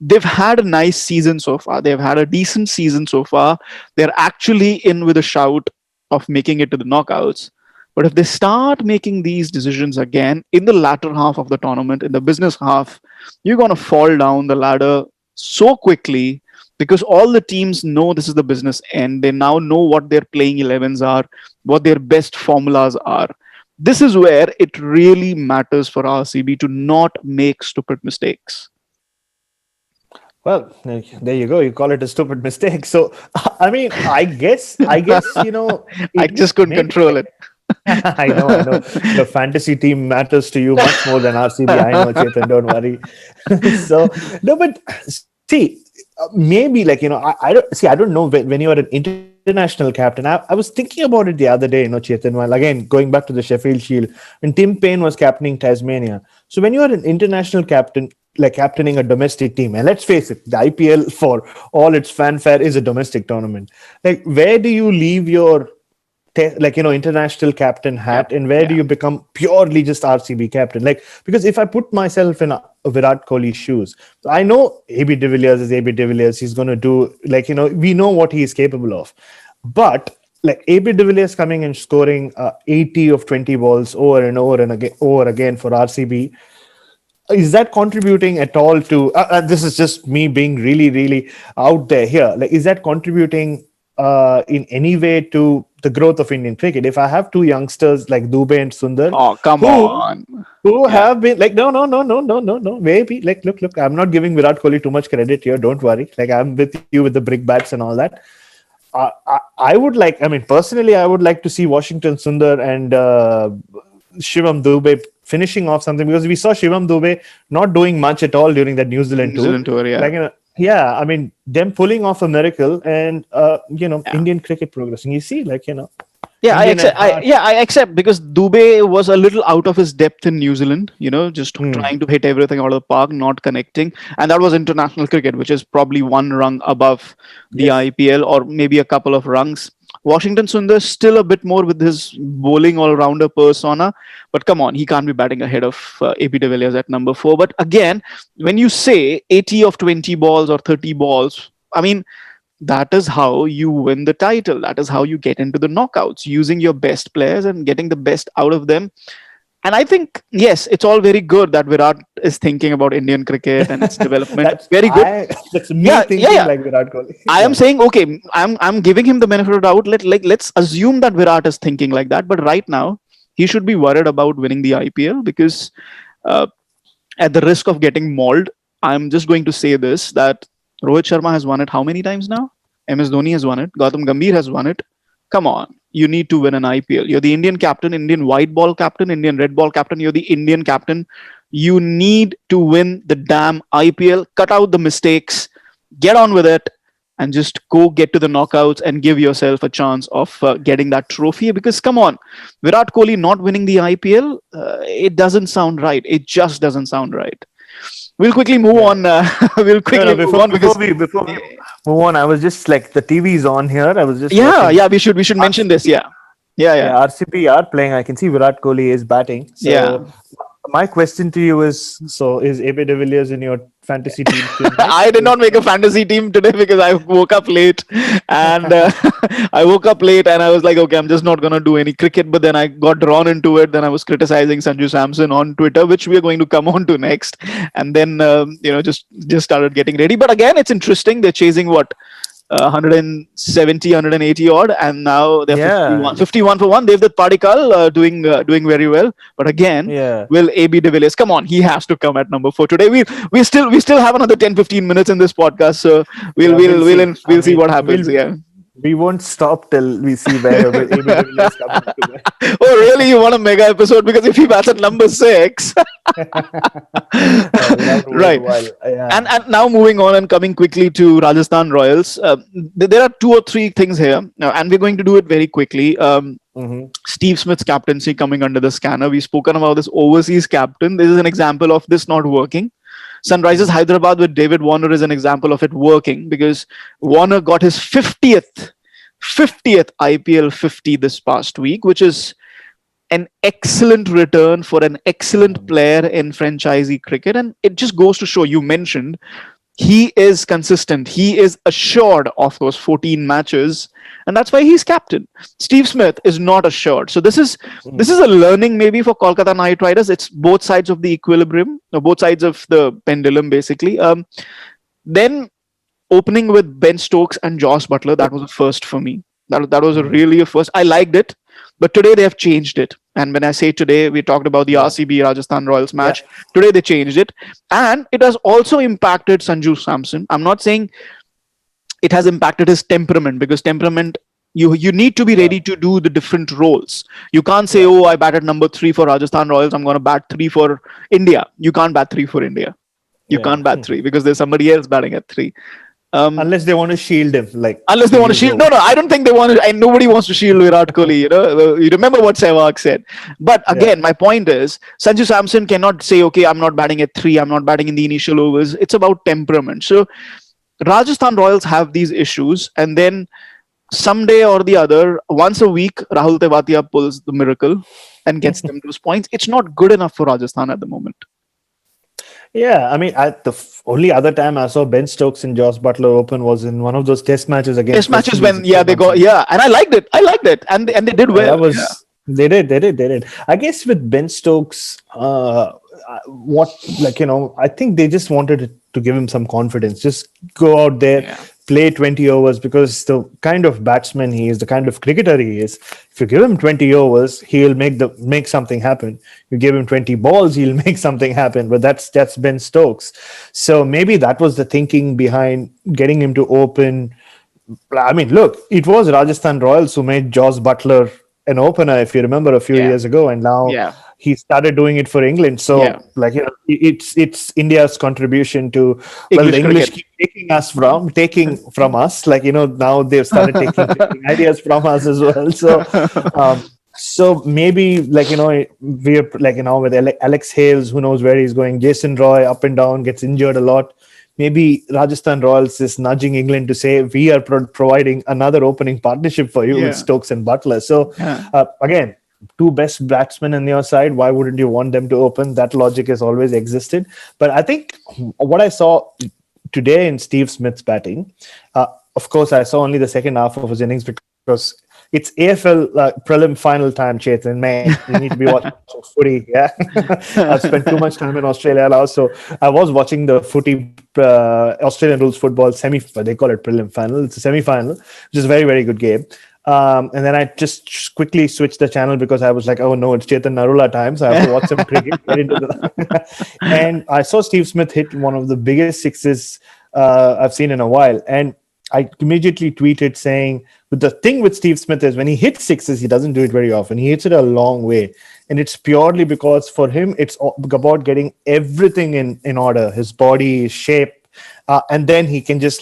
They've had a nice season so far. They've had a decent season so far. They're actually in with a shout of making it to the knockouts. But if they start making these decisions again in the latter half of the tournament, in the business half, you're going to fall down the ladder so quickly, because all the teams know this is the business end. They now know what their playing 11s are, what their best formulas are. This is where it really matters for RCB to not make stupid mistakes. Well, there you go. You call it a stupid mistake. So, I mean, I guess, I just couldn't control it. I know. The fantasy team matters to you much more than RCB. I know, Chetan, don't worry. So, no, but see, maybe I don't know when you are an international captain. I was thinking about it the other day, Chetan, while again going back to the Sheffield Shield, when Tim Payne was captaining Tasmania. So when you are an international captain, like captaining a domestic team, and let's face it, the IPL, for all its fanfare, is a domestic tournament. Like, where do you leave your international captain hat, and where do you become purely just RCB captain? Because if I put myself in a Virat Kohli's shoes, I know AB de Villiers is AB de Villiers. He's going to do, we know what he is capable of. But AB de Villiers coming and scoring 80 of 20 balls over and over again for RCB, is that contributing at all to, this is just me being really, really out there here. Is that contributing in any way to the growth of Indian cricket? If I have two youngsters like Dubey and Sundar, who have been no, maybe look, I'm not giving Virat Kohli too much credit here. Don't worry. I'm with you with the brick bats and all that. I would like. I mean, personally, I would like to see Washington Sundar and Shivam Dube finishing off something, because we saw Shivam Dube not doing much at all during that New Zealand New tour. Zealand tour, yeah. Like, yeah, I mean, them pulling off a miracle, and Indian cricket progressing. You see, Yeah, I Indian accept. at heart. I accept, because Dubey was a little out of his depth in New Zealand. Just trying to hit everything out of the park, not connecting, and that was international cricket, which is probably one rung above the Yes. IPL, or maybe a couple of rungs. Washington Sundar still a bit more with his bowling all-rounder persona, but come on, he can't be batting ahead of AB de Villiers at number 4. But again, when you say 80 of 20 balls or 30 balls, I mean, that is how you win the title. That is how you get into the knockouts, using your best players and getting the best out of them. And I think, yes, it's all very good that Virat is thinking about Indian cricket and its development. That's Very good. that's me Yeah, thinking yeah. like Virat Kohli. I am saying, okay, I'm giving him the benefit of the doubt. Let's assume that Virat is thinking like that. But right now, he should be worried about winning the IPL, because uh, at the risk of getting mauled, I'm just going to say this, that Rohit Sharma has won it how many times now? MS Dhoni has won it. Gautam Gambhir has won it. Come on. You need to win an IPL. You're the Indian captain, Indian white ball captain, Indian red ball captain. You're the Indian captain. You need to win the damn IPL. Cut out the mistakes. Get on with it. And just go get to the knockouts and give yourself a chance of getting that trophy. Because come on, Virat Kohli not winning the IPL, it doesn't sound right. It just doesn't sound right. We'll quickly move on. We'll quickly move on, because Before we move on, I was just like, the TV's on here. I was just yeah, watching. yeah, we should mention this. Yeah. Yeah, RCB are playing. I can see Virat Kohli is batting. So Yeah. my question to you is: so is AB de Villiers in your fantasy team tonight? I did not make a fantasy team today because I woke up late, and I woke up late and I was like, okay, I'm just not gonna do any cricket. But then I got drawn into it. Then I was criticizing Sanju Samson on Twitter, which we are going to come on to next. And then just started getting ready. But again, it's interesting. They're chasing what? 170, 180 odd, and now they're Yeah. 51 for one. Devdutt Padikkal doing very well, but again, Yeah. will AB de Villiers come on? He has to come at number 4 today. We still have another 10-15 minutes in this podcast, so we'll see what happens. Yeah. We won't stop till we see where AB de Villiers comes into that. Oh, really? You want a mega episode? Because if he bats at number 6, right. Yeah. And now moving on and coming quickly to Rajasthan Royals, there are 2 or 3 things here, and we're going to do it very quickly. Steve Smith's captaincy coming under the scanner. We've spoken about this overseas captain. This is an example of this not working. Sunrisers Hyderabad with David Warner is an example of it working, because Warner got his 50th IPL 50 this past week, which is an excellent return for an excellent player in franchisee cricket. And it just goes to show, you mentioned, he is consistent. He is assured of those 14 matches, and that's why he's captain. Steve Smith is not assured. So this is a learning maybe for Kolkata Knight Riders. It's both sides of the equilibrium, or both sides of the pendulum, basically. Then opening with Ben Stokes and Josh Butler, that was a first for me. That was really a first. I liked it, but today they have changed it. And when I say today, we talked about the RCB Rajasthan Royals match. Yeah. Today they changed it, and it has also impacted Sanju Samson. I'm not saying it has impacted his temperament, because temperament, you need to be ready to do the different roles. You can't say, oh, I batted number 3 for Rajasthan Royals, I'm going to bat 3 for India. You can't bat 3 for India. You can't bat 3 because there's somebody else batting at 3. Unless they want to shield him, unless they want to shield. No, I don't think they want to. And nobody wants to shield Virat Kohli. You remember what Sehwag said. But again, my point is, Sanju Samson cannot say, okay, I'm not batting at 3. I'm not batting in the initial overs. It's about temperament. So Rajasthan Royals have these issues, and then someday or the other, once a week, Rahul Tewatia pulls the miracle and gets them those points. It's not good enough for Rajasthan at the moment. Yeah, I mean, the only other time I saw Ben Stokes and Josh Butler open was in one of those test matches against. Test matches when they got and I liked it, and they did well. They did. I guess with Ben Stokes, I think they just wanted to give him some confidence. Just go out there, play 20 overs, because the kind of batsman he is, the kind of cricketer he is, if you give him 20 overs, he'll make something happen. You give him 20 balls, he'll make something happen. But that's Ben Stokes. So maybe that was the thinking behind getting him to open, I mean, look, it was Rajasthan Royals who made Joss Butler an opener, if you remember, a few Yeah. years ago, and now Yeah. he started doing it for England. So, Yeah. like, it's India's contribution to, well, the English English cricket. keep taking from us. Like, now they've started taking ideas from us as well. So, so maybe, like, we're like, with Alex Hales, who knows where he's going. Jason Roy up and down, gets injured a lot. Maybe Rajasthan Royals is nudging England to say, we are providing another opening partnership for you Yeah. with Stokes and Butler. So, Yeah. again, two best batsmen on your side. Why wouldn't you want them to open? That logic has always existed. But I think what I saw today in Steve Smith's batting, of course, I saw only the second half of his innings because it's AFL prelim final time, Chetan. Man, you need to be watching footy. Yeah, I've spent too much time in Australia now, so I was watching the footy Australian rules football semi. They call it prelim final. It's a semi-final, which is a very, very good game. And then I just quickly switched the channel because I was like, oh no, it's Chetan Narula time, so I have to watch some cricket. Get into and I saw Steve Smith hit one of the biggest sixes I've seen in a while, and I immediately tweeted saying, but the thing with Steve Smith is when he hits sixes, he doesn't do it very often. He hits it a long way. And it's purely because for him, it's about getting everything in order, his body, his shape. And then he can just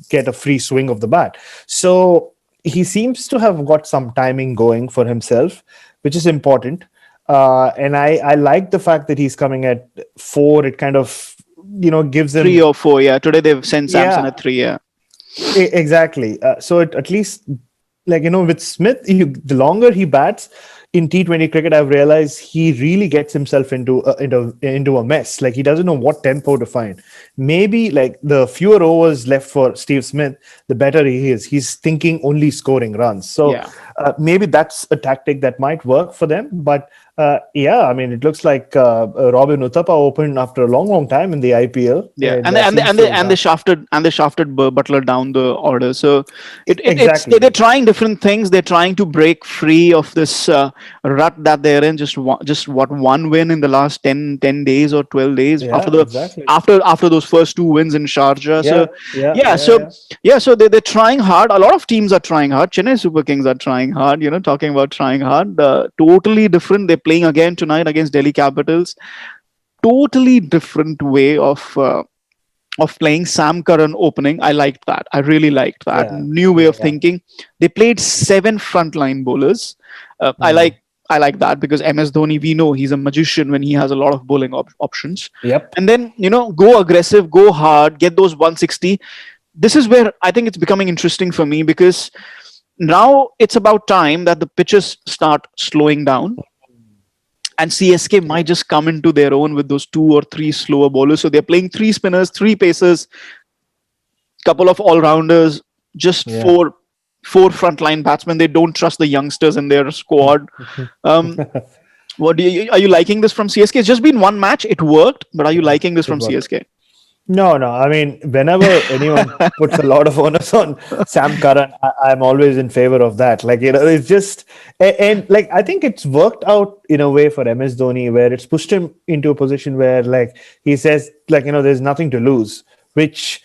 get a free swing of the bat. So he seems to have got some timing going for himself, which is important. And I like the fact that he's coming at 4. It kind of, gives him 3 or 4. Yeah. Today they've sent Samson at 3. Yeah. Exactly. So at least, with Smith, the longer he bats in T20 cricket, I've realized he really gets himself into a mess. Like, he doesn't know what tempo to find. Maybe the fewer overs left for Steve Smith, the better he is. He's thinking only scoring runs. So maybe that's a tactic that might work for them. But I mean, it looks like Robin Uthappa opened after a long time in the IPL. Yeah, and they shafted Butler down the order. So Exactly. they're trying different things. They're trying to break free of this rut that they're in. Just one win in the last 10 days or 12 days after those first 2 wins in Sharjah. So they're trying hard. A lot of teams are trying hard. Chennai Super Kings are trying hard. Talking about trying hard. Totally different. They're playing again tonight against Delhi Capitals. Totally different way of playing. Sam Curran opening. I liked that. I really liked that. Yeah. New way of thinking. They played 7 frontline bowlers. I like that because MS Dhoni, we know he's a magician when he has a lot of bowling options. Yep. And then, go aggressive, go hard, get those 160. This is where I think it's becoming interesting for me because now it's about time that the pitches start slowing down. And CSK might just come into their own with those 2 or 3 slower bowlers. So they're playing 3 spinners, 3 pacers, couple of all-rounders, just 4 frontline batsmen. They don't trust the youngsters in their squad. Are you liking this from CSK? It's just been one match. It worked. But are you liking this from CSK? No. I mean, whenever anyone puts a lot of onus on Sam Curran, I'm always in favor of that. It's just, and I think it's worked out in a way for MS Dhoni where it's pushed him into a position where he says, there's nothing to lose, which,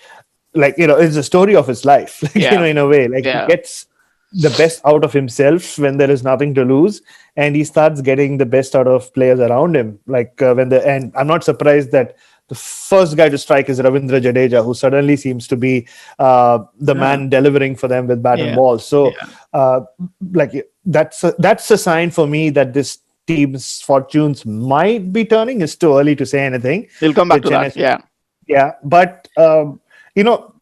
is the story of his life, in a way. He gets the best out of himself when there is nothing to lose, and he starts getting the best out of players around him. And I'm not surprised that the first guy to strike is Ravindra Jadeja, who suddenly seems to be the man delivering for them with bat and ball. So, that's a sign for me that this team's fortunes might be turning. It's too early to say anything. We'll come back to that. Yeah, but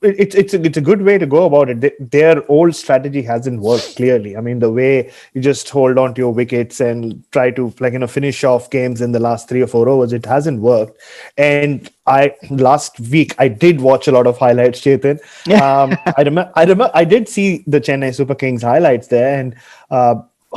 it's a good way to go about it. Their old strategy hasn't worked clearly. I mean, the way you just hold on to your wickets and try to finish off games in the last 3 or 4 overs, it hasn't worked. And last week I did watch a lot of highlights, Chetan. I did see the Chennai Super Kings highlights there and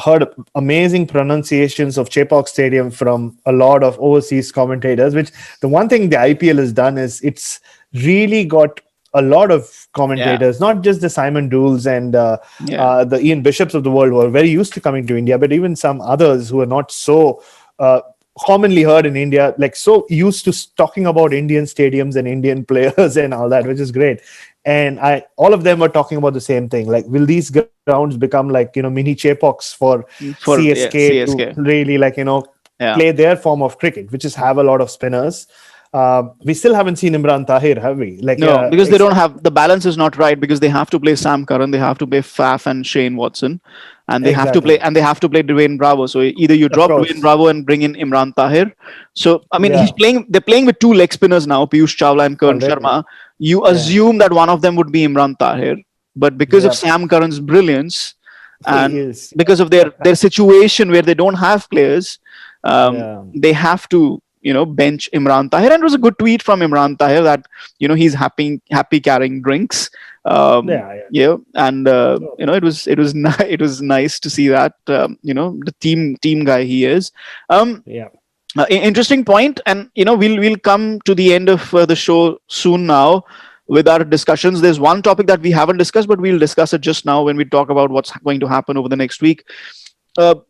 heard amazing pronunciations of Chepauk Stadium from a lot of overseas commentators. Which the one thing the IPL has done is it's really got a lot of commentators, not just the Simon Dools and the Ian Bishops of the world who are very used to coming to India, but even some others who are not so commonly heard in India, so used to talking about Indian stadiums and Indian players and all that, which is great. and all of them were talking about the same thing. Like, will these grounds become like, mini Chepoks for CSK CSK. to really Yeah. play their form of cricket, which is have a lot of spinners. We still haven't seen Imran Tahir, have we? No, because they don't have the balance is not right, because they have to play Sam Curran, they have to play Faf and Shane Watson, and they have to play Dwayne Bravo. So either you drop Dwayne Bravo and bring in Imran Tahir. So I mean, they're playing with two leg spinners now, Piyush Chawla and Karan Sharma. You assume that one of them would be Imran Tahir, but because of Sam Curran's brilliance and because of their situation where they don't have players, they have to bench Imran Tahir. And it was a good tweet from Imran Tahir that he's happy carrying drinks. And it was nice to see that the team guy he is. Interesting point, and we'll come to the end of the show soon now with our discussions. There's one topic that we haven't discussed, but we'll discuss it just now when we talk about what's going to happen over the next week.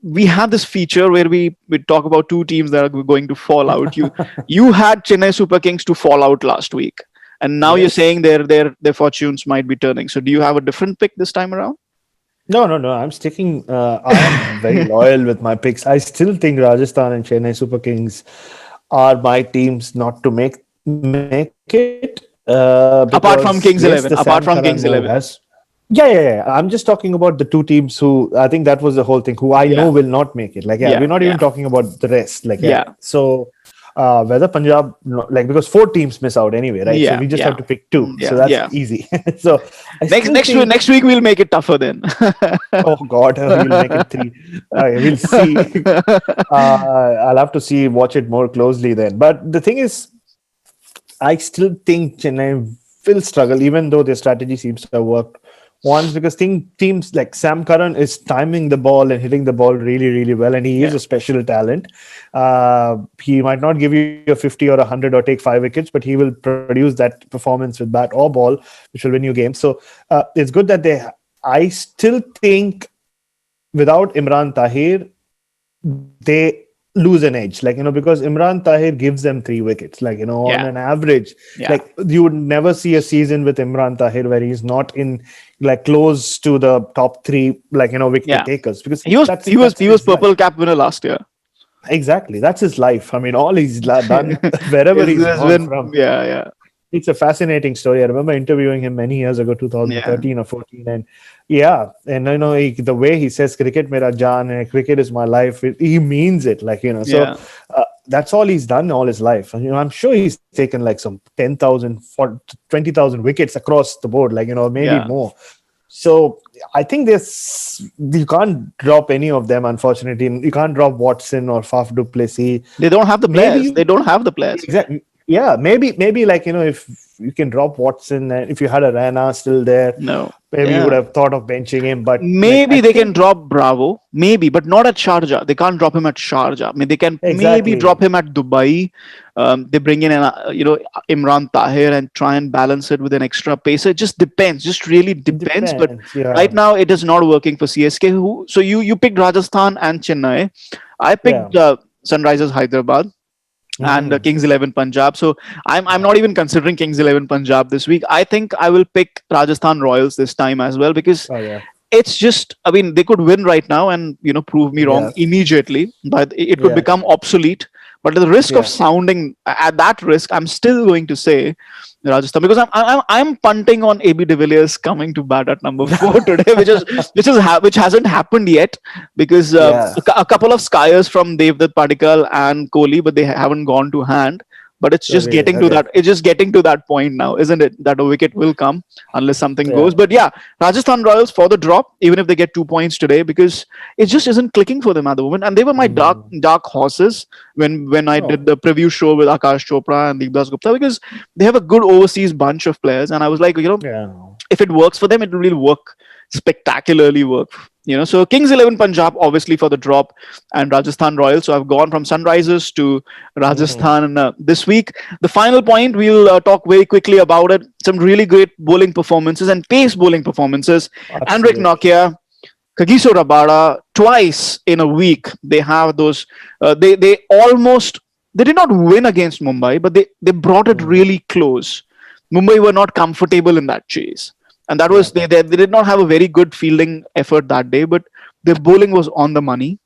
We have this feature where we talk about two teams that are going to fall out. You had Chennai Super Kings to fall out last week, and now you're saying their fortunes might be turning. So do you have a different pick this time around? No. I'm sticking. I am very loyal with my picks. I still think Rajasthan and Chennai Super Kings are my teams not to make it. Apart from Kings 11. Apart from Kings 11. Yeah. I'm just talking about the two teams who I think that was the whole thing. Who I know will not make it. We're not even talking about the rest. So whether Punjab, because 4 teams miss out anyway, right? So we just have to pick 2. So that's easy. So next week we'll make it tougher then. Oh God, we'll make it 3. We'll see. I'll have to watch it more closely then. But the thing is, I still think Chennai will struggle, even though their strategy seems to have worked once, because teams like Sam Curran is timing the ball and hitting the ball really, really well, and he is a special talent. He might not give you a 50 or 100 or take 5 wickets, but he will produce that performance with bat or ball, which will win you games. So it's good that I still think without Imran Tahir, they lose an edge, because Imran Tahir gives them 3 wickets, on an average. You would never see a season with Imran Tahir where he's not in close to the top 3 wicket takers, because he was purple cap winner last year. Exactly, that's his life. I mean, all he's done wherever he's gone from. It's a fascinating story. I remember interviewing him many years ago, 2013 or 14, and the way he says "cricket mera jaan hai," cricket is my life. He means it, So that's all he's done all his life. And I'm sure he's taken some 10,000, 20,000 wickets across the board, maybe more. So I think you can't drop any of them. Unfortunately, you can't drop Watson or Faf du Plessis. They don't have the players. They don't have the players. Exactly. Yeah, maybe if you can drop Watson, and if you had a Rana still there, maybe you would have thought of benching him. But maybe they can drop Bravo, maybe, but not at Sharjah. They can't drop him at Sharjah. I mean, they can maybe drop him at Dubai. They bring in Imran Tahir and try and balance it with an extra pacer. It just depends. Just really depends. But right now, it is not working for CSK. So you picked Rajasthan and Chennai. I picked Sunrisers Hyderabad and Kings 11 Punjab. So I'm not even considering Kings 11 Punjab this week. I think I will pick Rajasthan Royals this time as well, because it's just, I mean, they could win right now and prove me wrong immediately, but it could become obsolete. But at the risk of sounding, at that risk, I'm still going to say Rajasthan, because I'm punting on AB de Villiers coming to bat at number 4 today, which hasn't happened yet, because a couple of skiers from Devdutt Padikkal and Kohli, but they haven't gone to hand. But it's just getting to that. It's just getting to that point now, isn't it? That a wicket will come unless something goes. But Rajasthan Royals for the drop, even if they get 2 points today, because it just isn't clicking for them at the moment. And they were my dark horses when I did the preview show with Akash Chopra and Deepdas Gupta, because they have a good overseas bunch of players. And I was like, if it works for them, it will really spectacularly work. So Kings 11 Punjab obviously for the drop, and Rajasthan Royals. So I've gone from Sunrisers to Rajasthan this week. The final point, we'll talk very quickly about it. Some really great bowling performances and pace bowling performances. Andrik Nokia, Kagiso Rabada, twice in a week. They have those. They did not win against Mumbai, but they brought it really close. Mumbai were not comfortable in that chase. And that was, they did not have a very good fielding effort that day, but their bowling was on the money.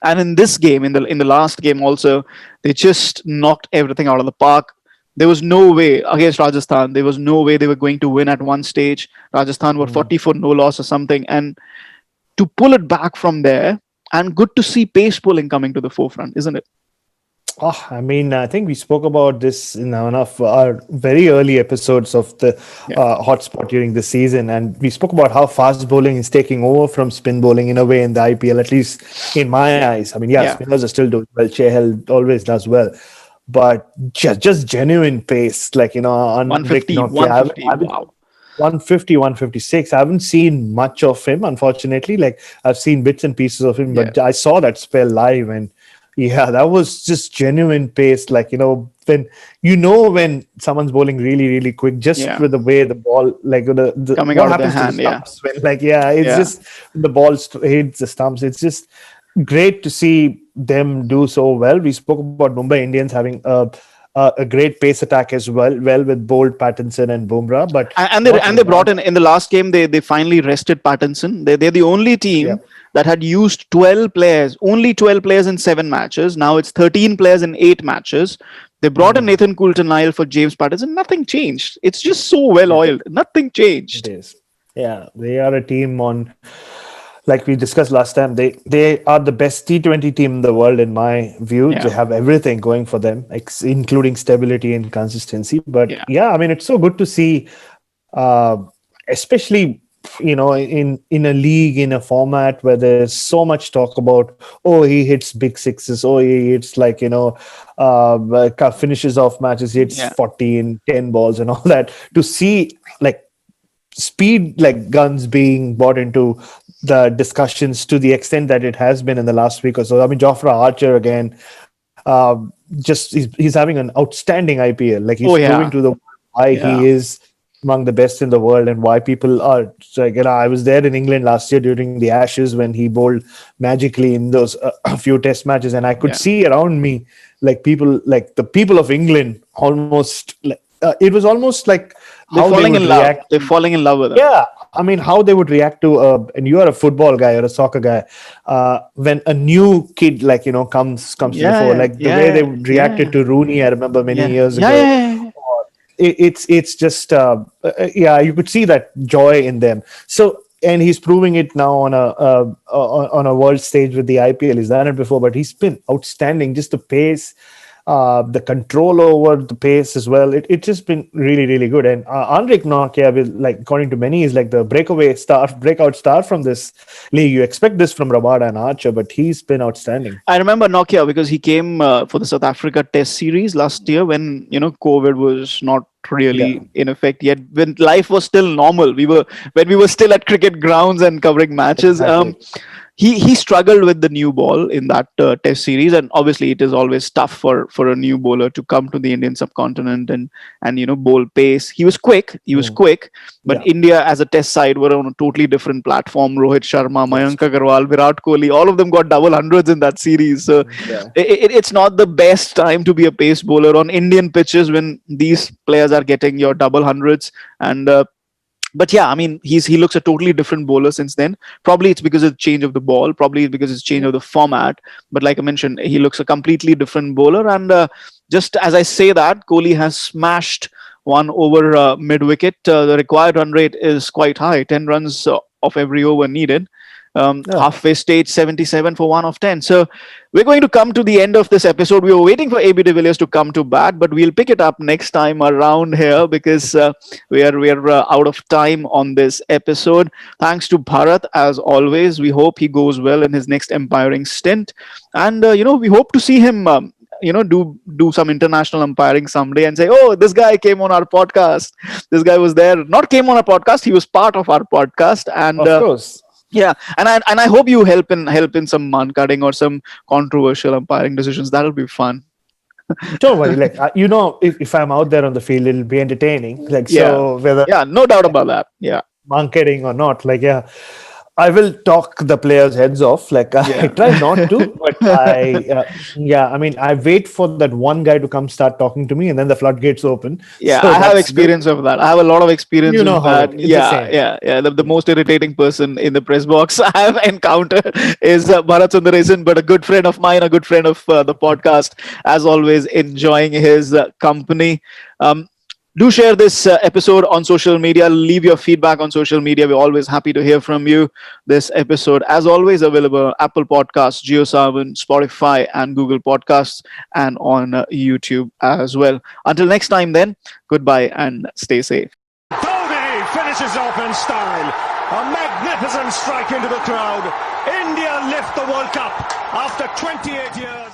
And in this game, in the last game also, they just knocked everything out of the park. There was no way against Rajasthan. There was no way they were going to win at one stage. Rajasthan were 40 for no loss or something. And to pull it back from there, and good to see pace bowling coming to the forefront, isn't it? Oh, I mean, I think we spoke about this in one of our very early episodes of the hotspot during the season, and we spoke about how fast bowling is taking over from spin bowling in a way in the IPL, at least in my eyes. I mean, spinners are still doing well. Chahal always does well, but just genuine pace, like 150, 150. Wow. 150, 156. I haven't seen much of him, unfortunately. Like, I've seen bits and pieces of him, but I saw that spell live, and that was just genuine pace. Like, when someone's bowling really, really quick, just with the way the ball, like the coming what out of happens the hand, to the stumps when, it's just the ball hits the stumps. It's just great to see them do so well. We spoke about Mumbai Indians having a great pace attack as well with Bolt, Pattinson, and Bumrah. But they brought in the last game. They finally rested Pattinson. They're the only team that had used 12 players, only 12 players in 7 matches. Now it's 13 players in 8 matches. They brought in Nathan Coulter-Nile for James Pattinson. Nothing changed. It's just so well oiled. Nothing changed. It is. Yeah, they are a team on. Like we discussed last time, they are the best T20 team in the world, in my view. They have everything going for them, including stability and consistency. But I mean, it's so good to see, especially in a league, in a format where there's so much talk about, he hits big sixes, he hits finishes off matches, he hits 40 in 10 balls and all that. To see like speed like guns being brought into the discussions to the extent that it has been in the last week or so. I mean, Jofra Archer again, he's having an outstanding IPL. Like, he's proving to the world why he is among the best in the world, and why people are like, I was there in England last year during the Ashes when he bowled magically in those a few test matches, and I could see around me like people, like the people of England, almost like it was almost like they're falling in love. They're falling in love with him. Yeah, I mean, how they would react to and you are a football guy or a soccer guy, when a new kid comes to the fore, like the way they reacted to Rooney, I remember many years ago. It's just you could see that joy in them. So, and he's proving it now on a world stage with the IPL. He's done it before, but he's been outstanding. Just the pace, the control over the pace as well. It's just been really, really good. And Henrik Nokia, like according to many, is like the breakout star from this league. You expect this from Rabada and Archer, but he's been outstanding. I remember Nokia because he came for the South Africa Test series last year when COVID was not really in effect yet, when life was still normal. When we were still at cricket grounds and covering matches. Exactly. He struggled with the new ball in that test series, and obviously it is always tough for a new bowler to come to the Indian subcontinent and bowl pace. He was quick, but India as a test side were on a totally different platform. Rohit Sharma, Mayank Agarwal, Virat Kohli, all of them got double hundreds in that series. So it's not the best time to be a pace bowler on Indian pitches when these players are getting your double hundreds. And but I mean, he looks a totally different bowler since then. Probably it's because of the change of the ball. Probably it's because it's change of the format. But like I mentioned, he looks a completely different bowler. And just as I say that, Kohli has smashed one over mid-wicket. The required run rate is quite high, 10 runs of every over needed. Halfway stage 77 for 1 of 10. So we're going to come to the end of this episode. We were waiting for AB de Villiers to come to bat, but we'll pick it up next time around here because we are out of time on this episode. Thanks to Bharat as always. We hope he goes well in his next umpiring stint, and we hope to see him do some international umpiring someday and say, oh, this guy came on our podcast, this guy was there. Not came on our podcast, he was part of our podcast. And of course. Yeah, and I hope you help in some man cutting or some controversial umpiring decisions. That'll be fun. Don't worry, like if I'm out there on the field, it'll be entertaining. Like so, whether no doubt about that. Yeah, man cutting or not, like I will talk the players' heads off. Like I try not to, but I mean, I wait for that one guy to come start talking to me, and then the floodgates open. Yeah, So I have that's experience of that. I have a lot of experience You know with how that. it's the same. Yeah. The most irritating person in the press box I have encountered is Bharat Sundaresan, but a good friend of mine, a good friend of the podcast, as always, enjoying his company. Do share this episode on social media. Leave your feedback on social media. We're always happy to hear from you. This episode, as always, available on Apple Podcasts, JioSaavn, Spotify, and Google Podcasts, and on YouTube as well. Until next time, then, goodbye and stay safe. Dhoni finishes off in style. A magnificent strike into the crowd. India lift the World Cup after 28 years.